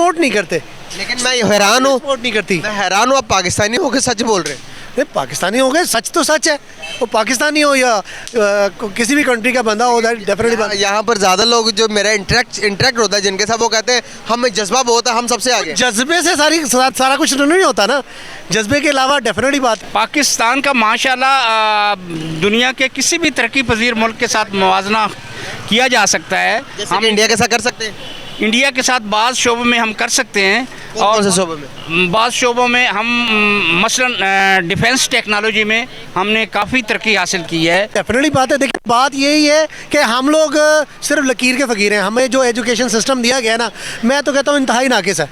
Promote नहीं करते। लेकिन मैं हैरान हूँ, प्रमोट नहीं करती। मैं हैरान हूँ, आप पाकिस्तानी होकर सच बोल रहे हैं। नहीं, पाकिस्तानी हो गए, सच तो सच है। वो पाकिस्तानी हो या किसी भी कंट्री का बंदा हो, डेफिनेटली। यहाँ पर ज़्यादा लोग जो मेरा इंटरेक्ट होता है जिनके साथ, वो कहते हैं हमें जज्बा बहुत है, हम सबसे आगे। जज्बे से सारा कुछ नहीं होता ना, जज्बे के अलावा डेफिनेटली बात। पाकिस्तान का माशाल्लाह दुनिया के किसी भी तरक्की पजीर मुल्क के साथ मुवाजना किया जा सकता है। हम इंडिया के साथ कर सकते हैं। इंडिया के साथ बाज़ शोबों में हम कर सकते हैं। कौन से शोबों में? बाज़ शोबों में हम मसलन डिफेंस टेक्नोलॉजी में हमने काफ़ी तरक्की हासिल की है। डेफिनेटली बात है। देखिए, बात यही है कि हम लोग सिर्फ लकीर के फ़कीर हैं। हमें जो एजुकेशन सिस्टम दिया गया ना, मैं तो कहता हूँ इंतहाई नाकिस है।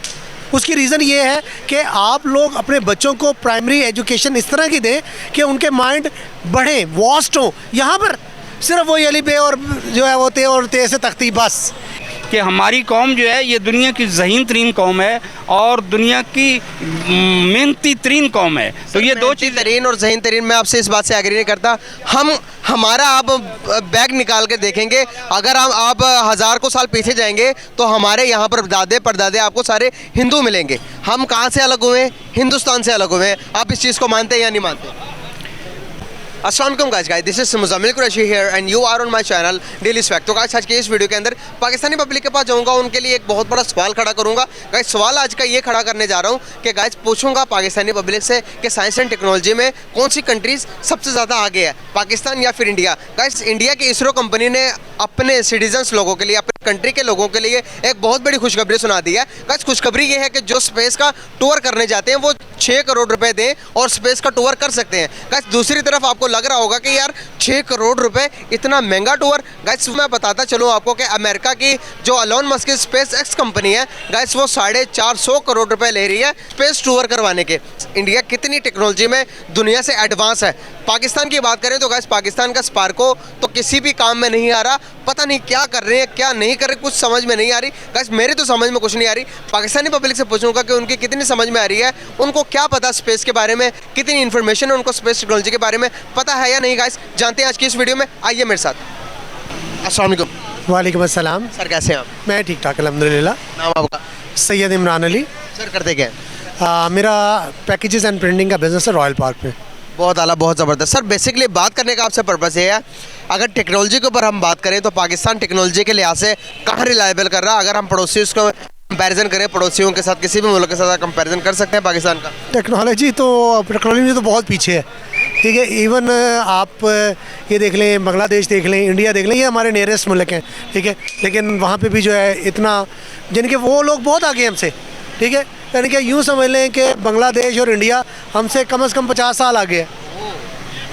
उसकी रीज़न ये है कि आप लोग अपने बच्चों को प्राइमरी एजुकेशन इस तरह की दें कि उनके माइंड बढ़े, वास्ट हो। यहाँ पर सिर्फ वो अली बे और जो है वो ते और ते से तख्ती, बस। कि हमारी कौम जो है ये दुनिया की ज़हीन तरीन कौम है और दुनिया की मेहनती तरीन कौम है। तो ये दो चीज़ तरीन और ज़हीन तरीन, मैं आपसे इस बात से एग्री नहीं करता। हमारा आप बैग निकाल के देखेंगे, अगर आप 1000 को साल पीछे जाएंगे तो हमारे यहाँ पर दादे परदादे आपको सारे हिंदू मिलेंगे। हम कहाँ से अलग हुए? हिंदुस्तान से अलग हुए। आप इस चीज़ को मानते हैं या नहीं मानते? अस्सलाम वालेकुम guys, this is Muzammil Qureshi here and you are on my channel daily fact. तो गाइस, आज के इस वीडियो के अंदर पाकिस्तानी पब्लिक के पास जाऊंगा, उनके लिए एक बहुत बड़ा सवाल खड़ा करूंगा। गाइस, सवाल आज का ये खड़ा करने जा रहा हूं कि गाइस पूछूंगा पाकिस्तानी पब्लिक से कि साइंस एंड टेक्नोलॉजी में कौन सी कंट्रीज सबसे ज़्यादा आगे है, पाकिस्तान या फिर इंडिया। गाइस, इंडिया की इसरो कंपनी ने अपने सिटीजन्स लोगों के लिए, अपने कंट्री के लोगों के लिए एक बहुत बड़ी खुशखबरी सुना दी है। गाइस, खुशखबरी ये है कि जो स्पेस का टूर करने जाते हैं वो 6 करोड़ रुपए दें और स्पेस का टूर कर सकते हैं। गाइस, दूसरी तरफ आपको लग रहा होगा कि यार 6 करोड़ रुपए इतना महंगा टूर। गाइस, मैं बताता चलूँ आपको कि अमेरिका की जो एलोन मस्क की स्पेस एक्स कंपनी है, गाइस वो 450 करोड़ रुपए ले रही है स्पेस टूर करवाने के। इंडिया कितनी टेक्नोलॉजी में दुनिया से एडवांस है। पाकिस्तान की बात करें तो गाइस, पाकिस्तान का स्पार्को तो किसी भी काम में नहीं आ रहा। पता नहीं क्या कर रहे हैं, क्या नहीं कर रहे, कुछ समझ में नहीं आ रही। गाइस, मेरे तो समझ में कुछ नहीं आ रही। पाकिस्तानी पब्लिक से पूछूंगा कि उनकी कितनी समझ में आ रही है, उनको क्या पता स्पेस के बारे में, कितनी इन्फॉर्मेशन है उनको स्पेस टेक्नोलॉजी के बारे में पता है या नहीं। गाइस, जानते हैं आज की इस वीडियो में, आइए मेरे साथ। अस्सलाम वालेकुम। वालेकुम अस्सलाम। सर, कैसे हैं आप? मैं ठीक ठाक अल्हम्दुलिल्लाह। नाम आपका? सैयद इमरान अली। सर, करते क्या हैं? मेरा पैकेजेस एंड प्रिंटिंग का बिज़नेस है रॉयल पार्क में। बहुत आला, बहुत ज़बरदस्त। सर, बेसिकली बात करने का आपसे पर्पस ये है, अगर टेक्नोलॉजी के ऊपर हम बात करें तो पाकिस्तान टेक्नोलॉजी के लिहाज से कहाँ रिलायबल कर रहा है? अगर हम पड़ोसी उसको कंपैरिजन करें, पड़ोसियों के साथ, किसी भी मुल्क के साथ कंपैरिजन कर सकते हैं पाकिस्तान का? टेक्नोलॉजी तो बहुत पीछे है, ठीक है। इवन आप ये देख लें, बांग्लादेश देख लें, इंडिया देख लें, ये हमारे नियरेस्ट मुल्क हैं, ठीक है। लेकिन वहाँ पे भी जो है इतना, जिनके वो लोग बहुत आगे हमसे, ठीक है। यानी कि यूँ समझ लें कि बांग्लादेश और इंडिया हमसे कम से कम 50 साल आगे है।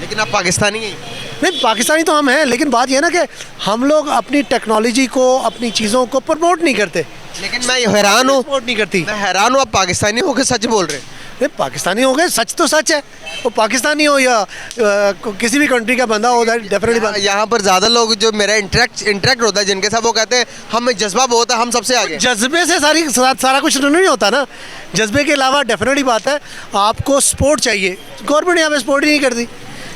लेकिन आप पाकिस्तानी हैं? नहीं, पाकिस्तानी तो हम हैं, लेकिन बात यह है ना कि हम लोग अपनी टेक्नोलॉजी को, अपनी चीज़ों को प्रमोट नहीं करते। लेकिन मैं हैरान हूँ, प्रमोट नहीं करती। मैं हैरान हूँ, आप पाकिस्तानी होकर सच बोल रहे हैं। नहीं, पाकिस्तानी हो गए, सच तो सच है। वो पाकिस्तानी हो या किसी भी कंट्री का बंदा हो, डेफिनेटली। यहाँ पर ज़्यादा लोग जो मेरा इंटरेक्ट होता है जिनके साथ, वो कहते हैं हमें जज्बा बहुत है, हम सबसे आगे। जज्बे से सारा कुछ नहीं होता ना, जज्बे के अलावा डेफिनेटली बात है। आपको सपोर्ट चाहिए। गवर्नमेंट यहाँ पे सपोर्ट ही नहीं करती,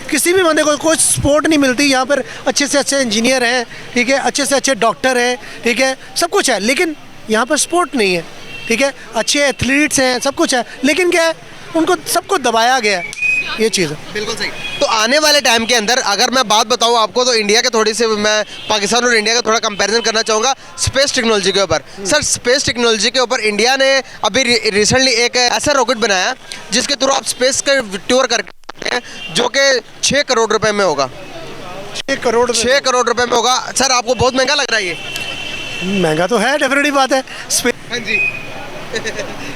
किसी भी बंदे को कुछ सपोर्ट नहीं मिलती। यहाँ पर अच्छे से अच्छे इंजीनियर हैं, ठीक है, अच्छे से अच्छे डॉक्टर हैं, ठीक है, सब कुछ है, लेकिन यहाँ पर सपोर्ट नहीं है, ठीक है। अच्छे एथलीट्स हैं, सब कुछ है, लेकिन क्या है, उनको सबको दबाया गया है, ये चीज़ है। बिल्कुल सही। तो आने वाले टाइम के अंदर अगर मैं बात बताऊँ आपको, तो इंडिया के थोड़ी सी, मैं पाकिस्तान और इंडिया का थोड़ा कंपैरिजन करना चाहूँगा स्पेस टेक्नोलॉजी के ऊपर। सर, स्पेस टेक्नोलॉजी के ऊपर इंडिया ने अभी रिसेंटली एक ऐसा रॉकेट बनाया जिसके थ्रू आप स्पेस का टूर करके, जो कि 6 करोड़ रुपए में होगा। 6 करोड़ रुपए में होगा। सर, आपको बहुत महंगा लग रहा है? ये महंगा तो है, डेफिनेटली बात है। हाँ जी।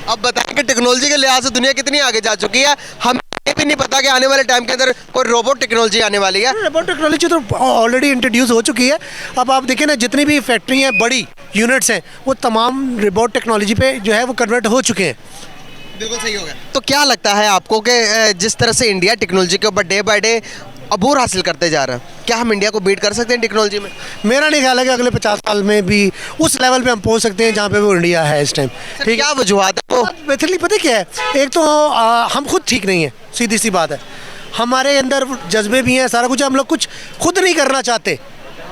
अब बताएं कि टेक्नोलॉजी के लिहाज से दुनिया कितनी आगे जा चुकी है। हम ये भी नहीं पता कि आने वाले टाइम के अंदर कोई रोबोट टेक्नोलॉजी आने वाली है। रोबोट टेक्नोलॉजी तो ऑलरेडी इंट्रोड्यूस हो चुकी है। अब आप देखें ना, जितनी भी फैक्ट्री हैं, बड़ी यूनिट्स हैं, वो तमाम रोबोट टेक्नोलॉजी पे जो है वो कन्वर्ट हो चुके हैं। बिल्कुल सही होगा। तो क्या लगता है आपको कि जिस तरह से इंडिया टेक्नोलॉजी के ऊपर डे बाय डे अबूर हासिल करते जा रहा है, क्या हम इंडिया को बीट कर सकते हैं टेक्नोलॉजी में? मेरा नहीं ख्याल है कि अगले 50 साल में भी उस लेवल पे हम पहुंच सकते हैं जहां पे वो इंडिया है इस टाइम, ठीक है। क्या वजूहत है वो? बेसिकली पता क्या है, एक तो हम खुद ठीक नहीं है, सीधी सी बात है। हमारे अंदर जज्बे भी हैं, सारा कुछ, हम लोग कुछ खुद नहीं करना चाहते,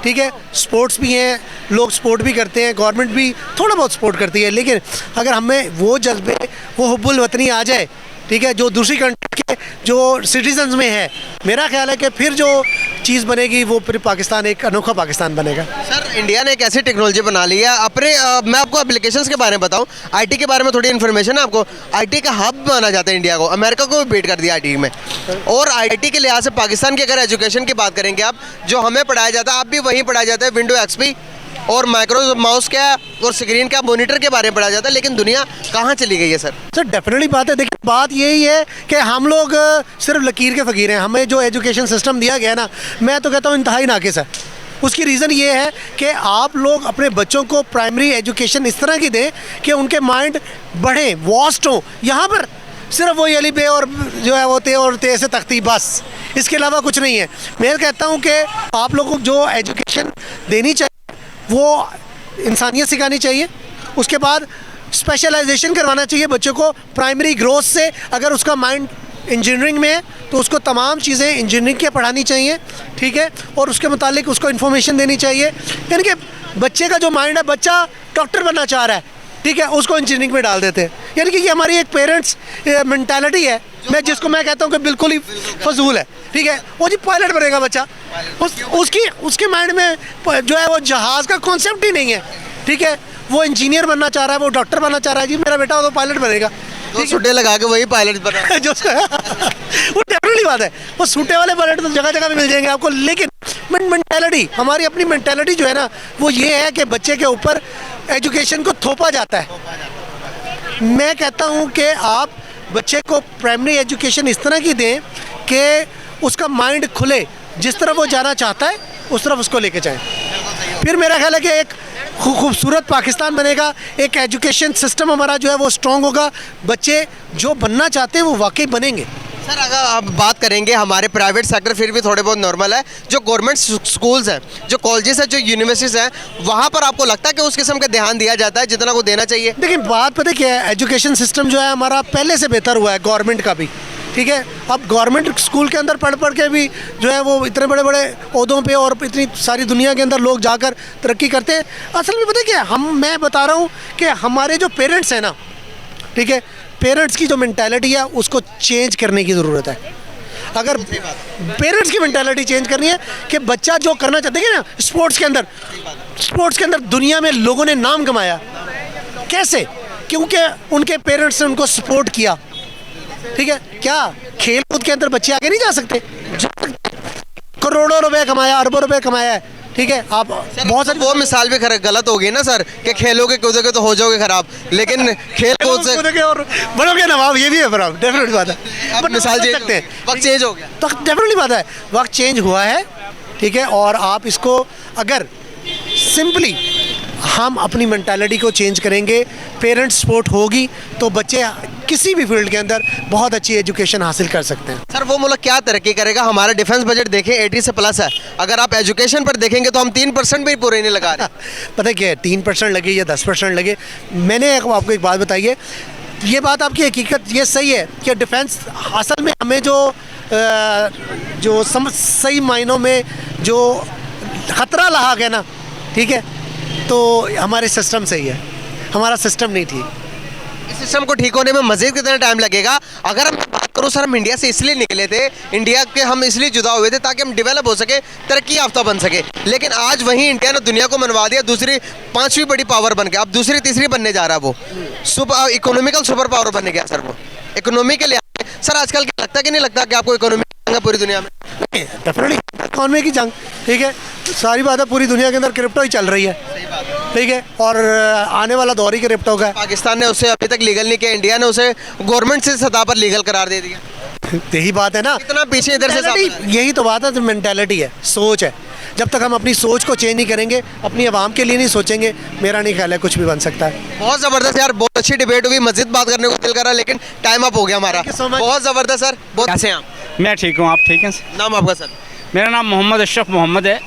ठीक है, स्पोर्ट्स भी हैं, लोग स्पोर्ट भी करते हैं, गवर्नमेंट भी थोड़ा बहुत सपोर्ट करती है, लेकिन अगर हमें वो जज्बे, वो हुब्बुल वतनी आ जाए, ठीक है, जो दूसरी कंट्री के जो सिटीजन्स में है, मेरा ख्याल है कि फिर जो चीज़ बनेगी वो फिर पाकिस्तान एक अनोखा पाकिस्तान बनेगा। सर इंडिया ने एक ऐसी टेक्नोलॉजी बना ली है अपने मैं आपको एप्लीकेशंस के बारे में बताऊं, आईटी के बारे में थोड़ी इन्फॉर्मेशन है आपको। आईटी का हब माना जाता है इंडिया को, अमेरिका को भी बीट कर दिया आईटी में। और आईटी के लिहाज से पाकिस्तान की अगर एजुकेशन की बात करेंगे आप, जो हमें पढ़ाया जाता है आप भी वहीं पढ़ाया जाता है, विंडो एक्सपी और माइक्रो माउस क्या और स्क्रीन क्या मॉनिटर के बारे में पढ़ाया जाता है, लेकिन दुनिया कहाँ चली गई है सर? सर डेफिनेटली बात है, देखिए बात यही है कि हम लोग सिर्फ लकीर के फ़कीर हैं। हमें जो एजुकेशन सिस्टम दिया गया ना, मैं तो कहता हूँ इंतहाई नाकिस है। उसकी रीज़न ये है कि आप लोग अपने बच्चों को प्राइमरी एजुकेशन इस तरह की दें कि उनके माइंड बढ़ें, वास्ट हों। यहाँ पर सिर्फ वो अली बे और जो है वो ते और ते से तख्ती, बस इसके अलावा कुछ नहीं है। मैं कहता हूँ कि आप लोगों को जो एजुकेशन देनी चाहिए वो इंसानियत सिखानी चाहिए, उसके बाद स्पेशलाइजेशन करवाना चाहिए बच्चों को प्राइमरी ग्रोथ से। अगर उसका माइंड इंजीनियरिंग में है तो उसको तमाम चीज़ें इंजीनियरिंग की पढ़ानी चाहिए, ठीक है, और उसके मुतालिक उसको इन्फॉर्मेशन देनी चाहिए। यानी कि बच्चे का जो माइंड है, बच्चा डॉक्टर बनना चाह रहा है, ठीक है, उसको इंजीनियरिंग में डाल देते हैं। यानी कि ये हमारी एक पेरेंट्स मेंटालिटी है, मैं जिसको मैं कहता हूँ कि बिल्कुल ही फजूल है, ठीक है। वो जी पायलट बनेगा बच्चा, उसके माइंड में जो है वो जहाज़ का कॉन्सेप्ट ही नहीं है, ठीक है। वो इंजीनियर बनना चाह रहा है, वो डॉक्टर बनना चाह रहा है, जी मेरा बेटा तो पायलट बनेगा, तो सूटे लगा के वही पायलट बना जो वो डेफिनेटली बात है, वो सूटे वाले पायलट तो जगह जगह में मिल जाएंगे आपको। लेकिन मेंटालिटी, हमारी अपनी मेंटालिटी जो है ना, वो ये है कि बच्चे के ऊपर एजुकेशन को थोपा जाता है। मैं कहता हूँ कि आप बच्चे को प्राइमरी एजुकेशन इस तरह की दें कि उसका माइंड खुले, जिस तरफ वो जाना चाहता है उस तरफ उसको लेके जाएं। फिर मेरा ख्याल है कि एक खूबसूरत पाकिस्तान बनेगा, एक एजुकेशन सिस्टम हमारा जो है वो स्ट्रॉन्ग होगा, बच्चे जो बनना चाहते हैं वो वाकई बनेंगे। सर अगर आप बात करेंगे हमारे प्राइवेट सेक्टर फिर भी थोड़े बहुत नॉर्मल है, जो गवर्नमेंट स्कूल्स हैं, जो कॉलेजेस हैं, जो यूनिवर्सिटीज़ हैं, वहाँ पर आपको लगता है कि उस किस्म का ध्यान दिया जाता है जितना को देना चाहिए? देखिए बात पता क्या है, एजुकेशन सिस्टम जो है हमारा पहले से बेहतर हुआ है, गवर्नमेंट का भी, ठीक है। अब गवर्नमेंट स्कूल के अंदर पढ़ के भी जो है वो इतने बड़े बड़े ओहदों पे और इतनी सारी दुनिया के अंदर लोग जाकर तरक्की करते हैं। असल में पता क्या है, मैं बता रहा हूँ कि हमारे जो पेरेंट्स हैं ना, ठीक है, पेरेंट्स की जो मेंटालिटी है उसको चेंज करने की ज़रूरत है। अगर पेरेंट्स की मेंटालिटी चेंज करनी है कि बच्चा जो करना चाहते हैं ना, स्पोर्ट्स के अंदर दुनिया में लोगों ने नाम कमाया। कैसे? क्योंकि उनके पेरेंट्स ने उनको सपोर्ट किया, ठीक है। क्या खेल कूद के अंदर बच्चे आगे नहीं जा सकते? करोड़ों रुपए कमाया, अरबों रुपए कमाया है, ठीक है। आप बहुत सारी वो मिसाल भी गलत होगी ना सर कि खेलोगे कूदोगे तो हो जाओगे खराब, लेकिन खेल कूद से और बनोगे नवाब, ये भी है बराबर, डेफिनेटली बात है। अब मिसाल चेंज सकते हैं, वक्त चेंज हो गया, तो डेफिनेटली बात है, वक्त चेंज हुआ है, ठीक है। और आप इसको अगर सिंपली हम अपनी मेंटालिटी को चेंज करेंगे, पेरेंट्स सपोर्ट होगी, तो बच्चे किसी भी फील्ड के अंदर बहुत अच्छी एजुकेशन हासिल कर सकते हैं। सर वो मुल्क क्या तरक्की करेगा? हमारा डिफेंस बजट देखें 80 से प्लस है, अगर आप एजुकेशन पर देखेंगे तो हम 3% भी पूरे नहीं लगा रहे। पता है क्या है, 3% लगे या 10% लगे, मैंने आपको एक बात बताई है, ये बात आपकी हकीकत ये सही है कि डिफेंस असल में हमें जो सही मायनों में जो ख़तरा लाक है ना, ठीक है, तो हमारे सिस्टम सही है, हमारा सिस्टम नहीं ठीक। इस सिस्टम को ठीक होने में मज़ीद कितना टाइम लगेगा? अगर हम बात करूँ सर, हम इंडिया से इसलिए निकले थे, इंडिया के हम इसलिए जुदा हुए थे ताकि हम डेवलप हो सके, तरक्की याफ्ता बन सके, लेकिन आज वहीं इंडिया ने दुनिया को मनवा दिया, दूसरी 5वीं बड़ी पावर बन गया, अब दूसरी तीसरी बनने जा रहा है, वो इकोनॉमिकल सुपर पावर बन गया सर। वो इकोनॉमी के लिए सर आजकल क्या लगता है कि नहीं लगता कि आपको इकोनॉमी पूरी दुनिया में? डेफिनेटली इकोनॉमी की जंग, ठीक है, सारी बात है, पूरी दुनिया के अंदर क्रिप्टो ही चल रही है, ठीक है, और आने वाला दौर ही क्रिप्टो का है। पाकिस्तान ने उसे अभी तक लीगल नहीं किया, इंडिया ने उसे गवर्नमेंट से सतह पर लीगल करार दे दिया। यही बात है ना, इतना पीछे इधर से यही तो बात है, तो मेंटालिटी है, सोच है। जब तक हम अपनी सोच को चेंज नहीं करेंगे, अपनी आवाम के लिए नहीं सोचेंगे, मेरा नहीं ख्याल है कुछ भी बन सकता है। बहुत ज़बरदस्त यार, बहुत अच्छी डिबेट हुई, मज़ीद बात करने को दिल कर रहा है, लेकिन टाइम अप हो गया हमारा। बहुत ज़बरदस्त सर, बहुत कैसे हैं आप? मैं ठीक हूँ, आप ठीक हैं? नाम आपका सर? मेरा नाम मोहम्मद अशरफ मोहम्मद है।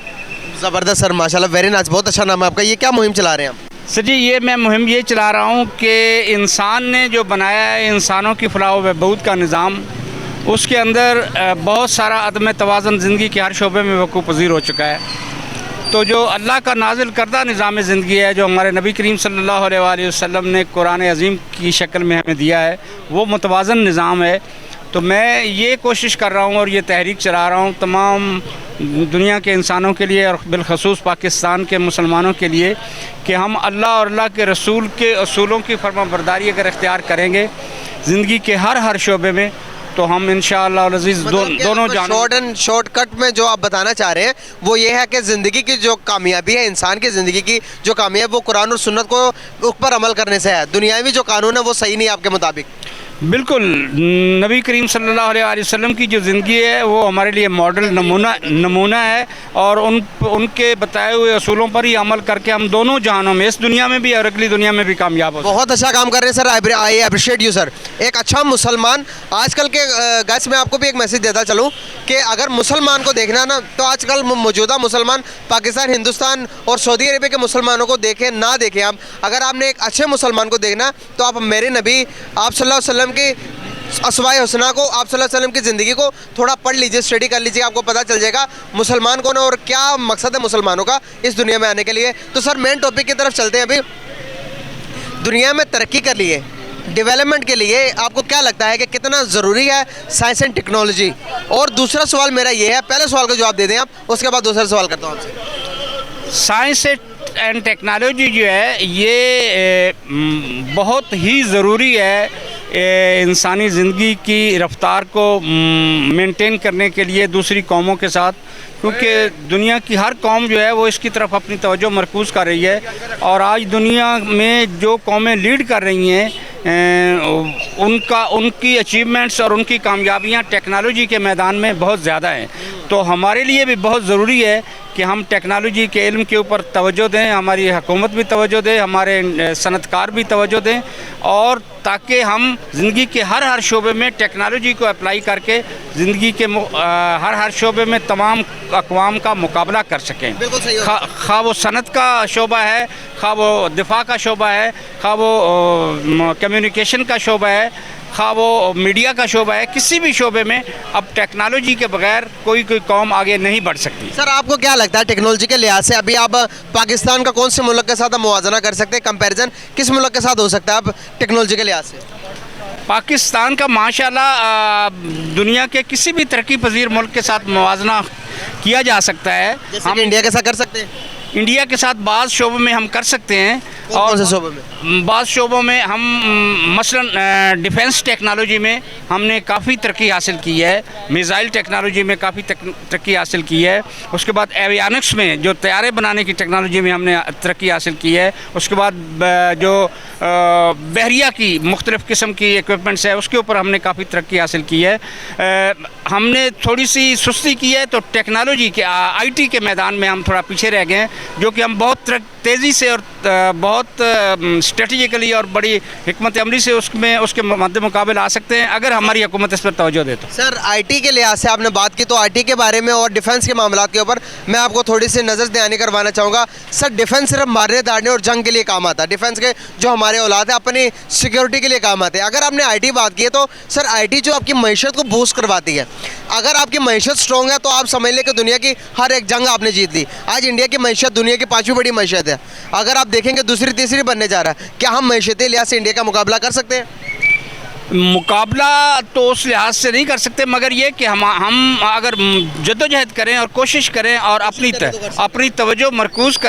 ज़बरदस्त सर, माशाल्लाह, वेरी नाइस, बहुत अच्छा नाम है आपका। ये क्या मुहिम चला रहे हैं आप? सर जी, ये मैं मुहिम ये चला रहा हूँ कि इंसान ने जो बनाया है इंसानों की फलाह व बहबूद का निज़ाम, उसके अंदर बहुत सारा अदम तवाज़ुन ज़िंदगी के हर शोबे में वक़ूफ़ पज़ीर हो चुका है। तो जो अल्लाह का नाजिल करदा निज़ाम ज़िंदगी है, जो हमारे नबी करीम सल्लल्लाहु अलैहि वसल्लम ने कुरान अज़ीम की शक्ल में हमें दिया है, वो मुतवाज़न निज़ाम है। तो मैं ये कोशिश कर रहा हूँ और ये तहरीक चला रहा हूँ तमाम दुनिया के इंसानों के लिए और बिलखसूस पाकिस्तान के मुसलमानों के लिए कि हम अल्लाह और अल्लाह के रसूल के असूलों की फरमाबरदारी अगर इख्तियार करेंगे ज़िंदगी के हर शोबे में, तो हम इंशाअल्लाह अज़ीज़ दोनों जानों शॉर्टकट में जो आप बताना चाह रहे हैं वो ये है कि ज़िंदगी की जो कामयाबी है, इंसान की ज़िंदगी की जो कामयाबी वो कुरान और सुन्नत को ऊपर अमल करने से है। दुनियावी जो कानून है वो सही नहीं है आपके मुताबिक? बिल्कुल, नबी करीम सल्लल्लाहु अलैहि वसल्लम की जो ज़िंदगी है वो हमारे लिए मॉडल नमूना है और उनके बताए हुए असूलों पर ही अमल करके हम दोनों जहानों में, इस दुनिया में भी और अगली दुनिया में भी कामयाब हो। बहुत अच्छा काम कर रहे हैं sir, I appreciate you sir. एक अच्छा मुसलमान आजकल के गाइस, मैं आपको भी एक मैसेज देता चलूँ कि अगर मुसलमान को देखना ना, तो आजकल मौजूदा मुसलमान पाकिस्तान, हिंदुस्तान और सऊदी अरेबिया के मुसलमानों को देखें ना देखें आप, अगर आपने एक अच्छे मुसलमान को देखना तो आप मेरे नबी आप सल्लल्लाहु अलैहि वसल्लम की अस्वाए हुस्ना को, आप सल्लल्लाहु अलैहि वसल्लम की ज़िंदगी को थोड़ा पढ़ लीजिए, स्टडी कर लीजिए, आपको पता चल जाएगा मुसलमान कौन है और क्या मकसद है मुसलमानों का इस दुनिया में आने के लिए। तो सर मेन टॉपिक की तरफ चलते हैं। अभी दुनिया में तरक्की कर लिए, डेवलपमेंट के लिए आपको क्या लगता है कि कितना ज़रूरी है साइंस एंड टेक्नोलॉजी? और दूसरा सवाल मेरा ये है, पहले सवाल का जवाब दे दें आप, उसके बाद दूसरा सवाल करता हूँ आपसे। साइंस एंड टेक्नोलॉजी जो है ये बहुत ही ज़रूरी है इंसानी ज़िंदगी की रफ्तार को मेंटेन करने के लिए दूसरी कौमों के साथ, क्योंकि दुनिया की हर कौम जो है वो इसकी तरफ अपनी तवज्जो मरकूज़ कर रही है। और आज दुनिया में जो कौमें लीड कर रही हैं उनकी अचीवमेंट्स और उनकी कामयाबियां टेक्नोलॉजी के मैदान में बहुत ज़्यादा हैं। तो हमारे लिए भी बहुत ज़रूरी है कि हम टेक्नोलॉजी के इल्म के ऊपर तवज्जो दें, हमारी हुकूमत भी तवज्जो दे, हमारे सनतकार भी तवज्जो दें, और ताकि हम ज़िंदगी के हर शोबे में टेक्नोलॉजी को अप्लाई करके ज़िंदगी के हर शोबे में तमाम अक़वाम का मुकाबला कर सकें। खा वो सनत का शोबा है, खा वो दिफा का शोबा है, खा वो कम्युनिकेशन का शोबा है, खा वो मीडिया का शोबा है, किसी भी शोबे में अब टेक्नोलॉजी के बगैर कोई कौम आगे नहीं बढ़ सकती। सर आपको क्या लगता है टेक्नोलॉजी के लिहाज से अभी आप पाकिस्तान का कौन से मुल्क के साथ आप मुवाजना कर सकते हैं? कंपैरिजन किस मुल्क के साथ हो सकता है आप टेक्नोलॉजी के लिहाज से? पाकिस्तान का माशाल्लाह दुनिया के किसी भी तरक्की पजीर मुल्क के साथ मुवाजना किया जा सकता है। हम इंडिया के साथ कर सकते हैं? इंडिया के साथ बाज़ शोबों में हम कर सकते हैं। कौन से शोबों में? बाज़ शोबों में हम मसलन डिफेंस टेक्नोलॉजी में हमने काफ़ी तरक्की हासिल की है, मिसाइल टेक्नोलॉजी में काफ़ी तरक्की हासिल की है। उसके बाद एवियानिक्स में जो तैयारे बनाने की टेक्नोलॉजी में हमने तरक्की हासिल की है। उसके बाद जो बहरिया की मुख्तलिफ़ किस्म की इक्विपमेंट्स है उसके ऊपर हमने काफ़ी तरक्की हासिल की है। हमने थोड़ी सी सुस्ती की है, तो टेक्नोलॉजी के IT के मैदान में हम थोड़ा पीछे रह गए हैं, जो कि हम बहुत तेज़ी से और बहुत स्ट्रेटजिकली और बड़ी हिकमत अमली से उसके मद्दे मुकाबले आ सकते हैं अगर हमारी हुकूमत इस पर तवज्जो दे तो। सर IT के लिहाज से आपने बात की, तो IT के बारे में और डिफेंस के मामलों के ऊपर मैं आपको थोड़ी सी नज़र दयानी करवाना चाहूँगा। सर डिफेंस सिर्फ मारने दाड़ने और जंग के लिए काम आता है, डिफेंस के जो हमारे औलाद है अपनी सिक्योरिटी के लिए काम आते हैं। अगर आपने IT बात की है तो सर IT जो आपकी मईशत को बूस्ट करवाती है, अगर आपकी मईशत स्ट्रॉन्ग है तो आप समझ लें कि दुनिया की हर एक जंग आपने जीत ली। आज इंडिया की मईशत दुनिया की 5वीं बड़ी मईशत है, अगर आप देखेंगे दूसरी तीसरी बनने जा रहा है। क्या हम मईशती लिहाज से इंडिया का मुकाबला कर सकते हैं? मुकाबला तो उस लिहाज से नहीं कर सकते, मगर ये कि हम अगर जद्दोजहद करें और कोशिश करें और अपनी तवज्जो मरकूज़ करें